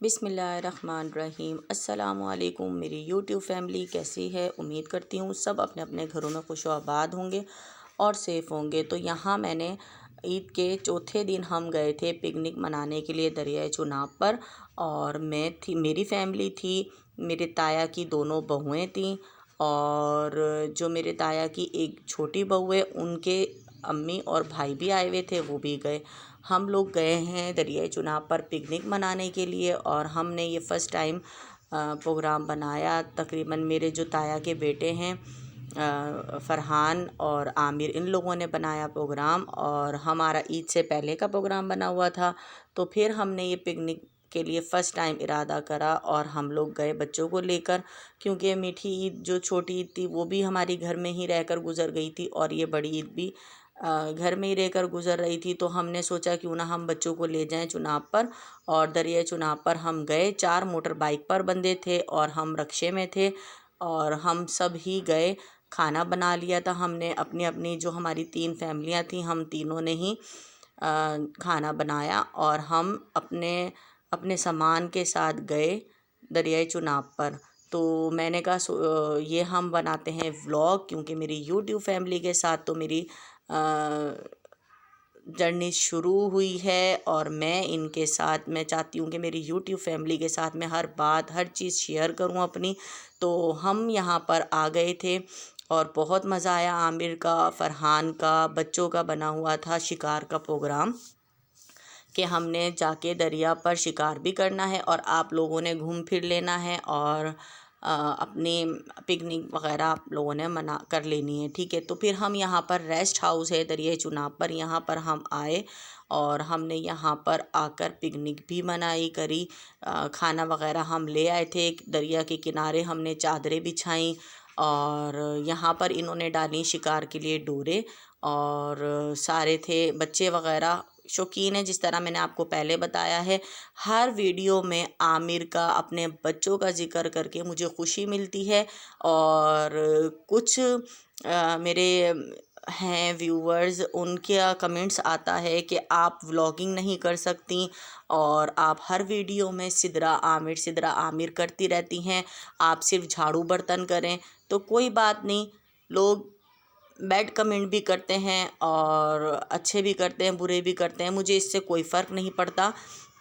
बिस्मिल्लाहिर्रहमानिर्रहीम। अस्सलामुअलैकुम मेरी यूट्यूब फैमिली कैसी है। उम्मीद करती हूँ सब अपने अपने घरों में खुश आबाद होंगे और सेफ़ होंगे। तो यहाँ मैंने ईद के चौथे दिन हम गए थे पिकनिक मनाने के लिए दरियाए चुनाब पर। और मैं थी, मेरी फैमिली थी, मेरे ताया की दोनों बहुएँ थीं और जो मेरे ताया की एक छोटी बहू है उनके अम्मी और भाई भी आए हुए थे, वो भी गए। हम लोग गए हैं दरियाए चुनाब पर पिकनिक मनाने के लिए और हमने ये फ़र्स्ट टाइम प्रोग्राम बनाया। तकरीबन मेरे जो ताया के बेटे हैं फ़रहान और आमिर, इन लोगों ने बनाया प्रोग्राम और हमारा ईद से पहले का प्रोग्राम बना हुआ था। तो फिर हमने ये पिकनिक के लिए फ़र्स्ट टाइम इरादा करा और हम लोग गए बच्चों को लेकर, क्योंकि मीठी ईद जो छोटी ईद थी वो भी हमारी घर में ही रहकर गुज़र गई थी और ये बड़ी ईद भी घर में ही रहकर गुज़र रही थी। तो हमने सोचा क्यों ना हम बच्चों को ले जाएं चुनाब पर। और दरिया चुनाब पर हम गए। 4 मोटर बाइक पर बंदे थे और हम रक्शे में थे और हम सब ही गए। खाना बना लिया था हमने, अपनी अपनी जो हमारी 3 फैमिलियाँ थीं हम तीनों ने ही खाना बनाया और हम अपने अपने सामान के साथ गए दरियाए चुनाब पर। तो मैंने कहा ये हम बनाते हैं व्लॉग, क्योंकि मेरी यूट्यूब फैमिली के साथ तो मेरी जर्नी शुरू हुई है और मैं इनके साथ, मैं चाहती हूँ कि मेरी यूट्यूब फैमिली के साथ मैं हर बात हर चीज़ शेयर करूँ अपनी। तो हम यहाँ पर आ गए थे और बहुत मज़ा आया। आमिर का, फ़रहान का, बच्चों का बना हुआ था शिकार का प्रोग्राम कि हमने जाके दरिया पर शिकार भी करना है और आप लोगों ने घूम फिर लेना है और अपनी पिकनिक वगैरह आप लोगों ने मना कर लेनी है, ठीक है। तो फिर हम यहाँ पर रेस्ट हाउस है दरिया चुनाब पर, यहाँ पर हम आए और हमने यहाँ पर आकर पिकनिक भी मनाई करी। खाना वगैरह हम ले आए थे। दरिया के किनारे हमने चादरें बिछाई और यहाँ पर इन्होंने डाली शिकार के लिए डोरे और सारे थे बच्चे वगैरह शौकीन है। जिस तरह मैंने आपको पहले बताया है, हर वीडियो में आमिर का, अपने बच्चों का जिक्र करके मुझे खुशी मिलती है। और कुछ मेरे हैं व्यूवर्स, उनके कमेंट्स आता है कि आप व्लॉगिंग नहीं कर सकती और आप हर वीडियो में सिदरा आमिर करती रहती हैं, आप सिर्फ झाड़ू बर्तन करें। तो कोई बात नहीं, लोग बैड कमेंट भी करते हैं और अच्छे भी करते हैं, बुरे भी करते हैं। मुझे इससे कोई फ़र्क नहीं पड़ता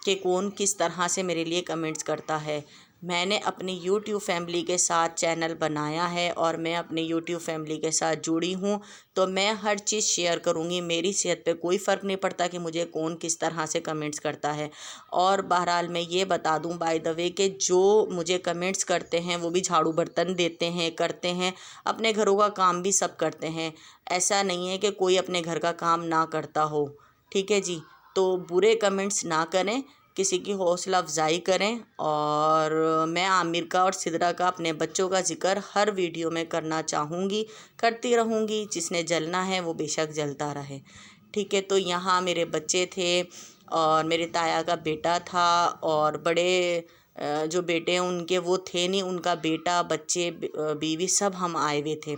कि कौन किस तरह से मेरे लिए कमेंट्स करता है। मैंने अपनी यूट्यूब फैमिली के साथ चैनल बनाया है और मैं अपनी यूट्यूब फैमिली के साथ जुड़ी हूँ, तो मैं हर चीज़ शेयर करूँगी। मेरी सेहत पे कोई फ़र्क नहीं पड़ता कि मुझे कौन किस तरह से कमेंट्स करता है। और बहरहाल मैं ये बता दूँ बाय द वे कि जो मुझे कमेंट्स करते हैं वो भी झाड़ू बर्तन देते हैं, करते हैं, अपने घरों का काम भी सब करते हैं। ऐसा नहीं है कि कोई अपने घर का काम ना करता हो, ठीक है जी। तो बुरे कमेंट्स ना करें, किसी की हौसला अफजाई करें। और मैं आमिर का और सिदरा का, अपने बच्चों का जिक्र हर वीडियो में करना चाहूँगी, करती रहूँगी। जिसने जलना है वो बेशक जलता रहे, ठीक है। तो यहाँ मेरे बच्चे थे और मेरे ताया का बेटा था और बड़े जो बेटे हैं उनके वो थे नहीं, उनका बेटा, बच्चे, बीवी सब हम आए हुए थे,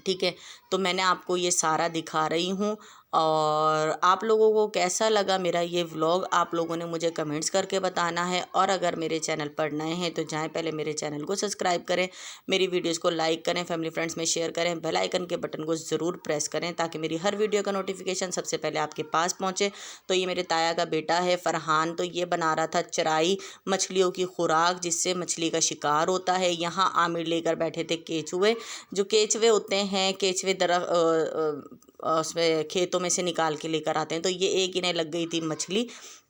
ठीक है। तो मैंने आपको ये सारा दिखा रही हूँ और आप लोगों को कैसा लगा मेरा ये व्लॉग, आप लोगों ने मुझे कमेंट्स करके बताना है। और अगर मेरे चैनल पर नए हैं तो जाएं पहले मेरे चैनल को सब्सक्राइब करें, मेरी वीडियोस को लाइक करें, फैमिली फ्रेंड्स में शेयर करें, बेल आइकन के बटन को ज़रूर प्रेस करें ताकि मेरी हर वीडियो का नोटिफिकेशन सबसे पहले आपके पास पहुँचे। तो ये मेरे ताया का बेटा है फ़रहान, तो ये बना रहा था चराई, मछलियों की खुराक जिससे मछली का शिकार होता है। यहाँ आमिर लेकर बैठे थे केचुए। जो केचुए होते हैं, केचुए उसमें खेतों में से निकाल के लेकर आते हैं। तो ये एक इन्हें लग गई थी मछली,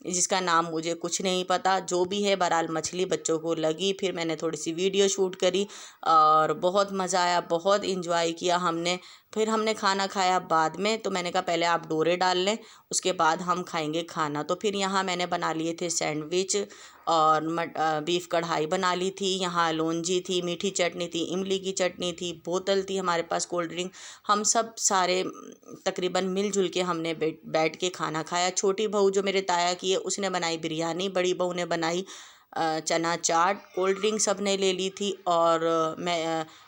जिसका नाम मुझे कुछ नहीं पता, जो भी है बहरहाल मछली बच्चों को लगी। फिर मैंने थोड़ी सी वीडियो शूट करी और बहुत मज़ा आया, बहुत इंजॉय किया हमने। फिर हमने खाना खाया बाद में, तो मैंने कहा पहले आप डोरे डाल लें, उसके बाद हम खाएंगे खाना। तो फिर यहाँ मैंने बना लिए थे सैंडविच और बीफ कढ़ाई बना ली थी। यहाँ लौंजी थी, मीठी चटनी थी, इमली की चटनी थी, बोतल थी हमारे पास कोल्ड ड्रिंक। हम सब सारे तकरीबन मिलजुल के हमने बैठ के खाना खाया। छोटी बहू जो मेरे ताया की है उसने बनाई बिरयानी, बड़ी बहू ने बनाई चना चाट, कोल्ड ड्रिंक सब ने ले ली थी और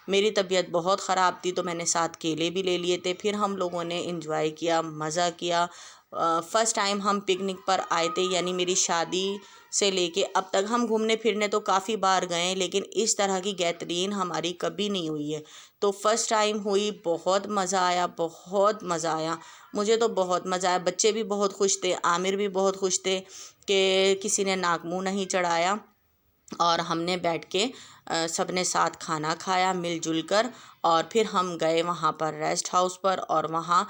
मेरी तबीयत बहुत ख़राब थी तो मैंने साथ केले भी ले लिए थे। फिर हम लोगों ने एंजॉय किया, मज़ा किया। फ़र्स्ट टाइम हम पिकनिक पर आए थे, यानी मेरी शादी से लेके अब तक हम घूमने फिरने तो काफ़ी बार गए हैं, लेकिन इस तरह की गैदरिंग हमारी कभी नहीं हुई है। तो फ़र्स्ट टाइम हुई, बहुत मज़ा आया, बहुत मज़ा आया। मुझे तो बहुत मज़ा आया, बच्चे भी बहुत खुश थे, आमिर भी बहुत खुश थे कि किसी ने नाक मुँह नहीं चढ़ाया। और हमने बैठ के सब ने साथ खाना खाया मिलजुल कर। और फिर हम गए वहाँ पर रेस्ट हाउस पर, और वहाँ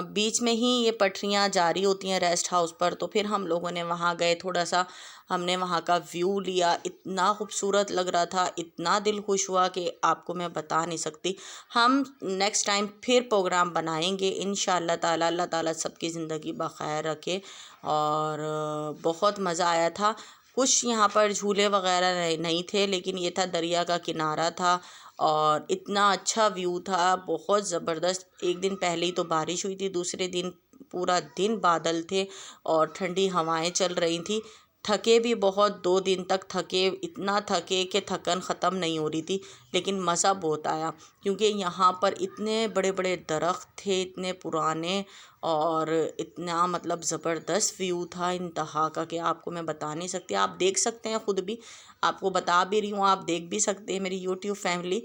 बीच में ही ये पटरियाँ जारी होती हैं रेस्ट हाउस पर। तो फिर हम लोगों ने वहाँ गए, थोड़ा सा हमने वहाँ का व्यू लिया। इतना खूबसूरत लग रहा था, इतना दिल खुश हुआ कि आपको मैं बता नहीं सकती। हम नेक्स्ट टाइम फिर प्रोग्राम बनाएंगे इंशाअल्लाह ताला। अल्लाह ताला सबकी ज़िंदगी बखैर रखे। और बहुत मज़ा आया था। कुछ यहाँ पर झूले वगैरह नहीं थे, लेकिन ये था दरिया का किनारा था और इतना अच्छा व्यू था, बहुत ज़बरदस्त। एक दिन पहले ही तो बारिश हुई थी, दूसरे दिन पूरा दिन बादल थे और ठंडी हवाएं चल रही थी। थके भी बहुत, 2 दिन तक थके, इतना थके कि थकन ख़त्म नहीं हो रही थी, लेकिन मज़ा बहुत आया क्योंकि यहाँ पर इतने बड़े बड़े दरख्त थे, इतने पुराने, और इतना मतलब ज़बरदस्त व्यू था इंतहा का कि आपको मैं बता नहीं सकती। आप देख सकते हैं, ख़ुद भी आपको बता भी रही हूँ, आप देख भी सकते हैं मेरी यूट्यूब फैमिली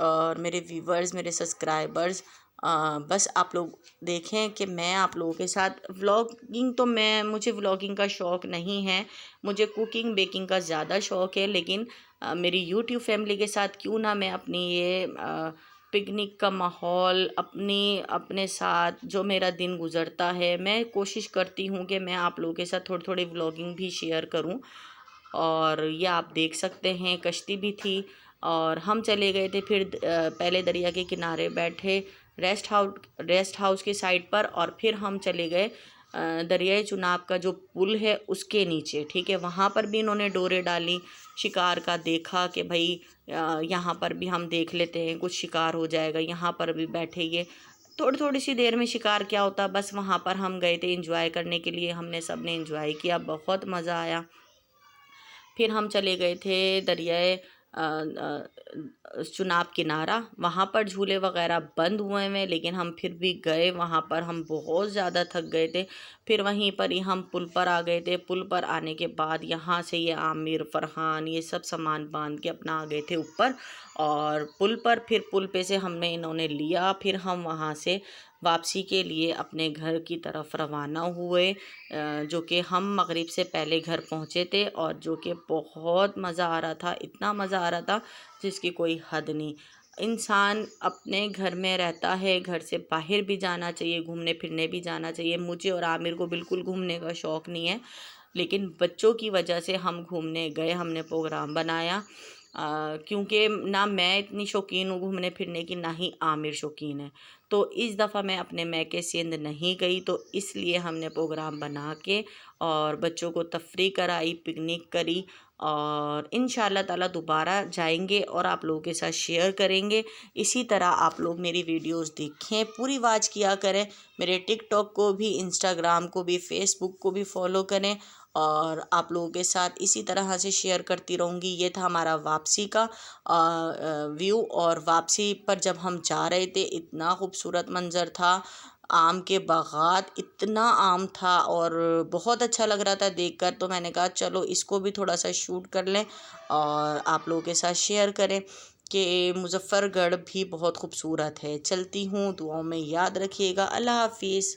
और मेरे व्यूवर्स, मेरे सब्सक्राइबर्स। बस आप लोग देखें कि मैं आप लोगों के साथ व्लॉगिंग, तो मुझे व्लॉगिंग का शौक़ नहीं है, मुझे कुकिंग बेकिंग का ज़्यादा शौक़ है। लेकिन मेरी यूट्यूब फैमिली के साथ क्यों ना मैं अपनी ये पिकनिक का माहौल अपने साथ जो मेरा दिन गुज़रता है, मैं कोशिश करती हूँ कि मैं आप लोगों के साथ थोड़ी थोड़ी व्लॉगिंग भी शेयर करूँ। और ये आप देख सकते हैं, कश्ती भी थी और हम चले गए थे। फिर पहले दरिया के किनारे बैठे रेस्ट हाउस के साइड पर, और फिर हम चले गए दरियाए चुनाब का जो पुल है उसके नीचे, ठीक है। वहाँ पर भी इन्होंने डोरे डाली, शिकार का देखा कि भाई यहाँ पर भी हम देख लेते हैं, कुछ शिकार हो जाएगा, यहाँ पर भी बैठेंगे। थोड़ी थोड़ी सी देर में शिकार क्या होता, बस वहाँ पर हम गए थे एंजॉय करने के लिए, हमने सब ने एंजॉय किया, बहुत मज़ा आया। फिर हम चले गए थे दरियाए चुनाब किनारा, वहाँ पर झूले वगैरह बंद हुए हैं, लेकिन हम फिर भी गए वहाँ पर। हम बहुत ज़्यादा थक गए थे, फिर वहीं पर ही हम पुल पर आ गए थे। पुल पर आने के बाद यहाँ से ये आमिर, फ़रहान, ये सब सामान बांध के अपना आ गए थे ऊपर, और पुल पर फिर पुल पे से हमें इन्होंने लिया। फिर हम वहाँ से वापसी के लिए अपने घर की तरफ रवाना हुए, जो कि हम मगरिब से पहले घर पहुँचे थे, और जो कि बहुत मज़ा आ रहा था, इतना मज़ा आ रहा था जिसकी कोई हद नहीं। इंसान अपने घर में रहता है, घर से बाहर भी जाना चाहिए, घूमने फिरने भी जाना चाहिए। मुझे और आमिर को बिल्कुल घूमने का शौक़ नहीं है, लेकिन बच्चों की वजह से हम घूमने गए, हमने प्रोग्राम बनाया। क्योंकि ना मैं इतनी शौकीन हूँ घूमने फिरने की, ना ही आमिर शौकीन है। तो इस दफ़ा मैं अपने मैके सिंध नहीं गई, तो इसलिए हमने प्रोग्राम बना के और बच्चों को तफरी कराई, पिकनिक करी, और इंशाअल्लाह ताला दोबारा जाएंगे और आप लोगों के साथ शेयर करेंगे। इसी तरह आप लोग मेरी वीडियोस देखें, पूरी वॉच किया करें, मेरे टिकटॉक को भी, इंस्टाग्राम को भी, फेसबुक को भी फॉलो करें, और आप लोगों के साथ इसी तरह से शेयर करती रहूँगी। ये था हमारा वापसी का व्यू, और वापसी पर जब हम जा रहे थे इतना खूबसूरत मंज़र था, आम के बागात, इतना आम था और बहुत अच्छा लग रहा था देखकर। तो मैंने कहा चलो इसको भी थोड़ा सा शूट कर लें और आप लोगों के साथ शेयर करें कि मुज़फ़्फ़रगढ़ भी बहुत खूबसूरत है। चलती हूँ, दुआओं में याद रखिएगा। अल्लाह हाफ़िज़।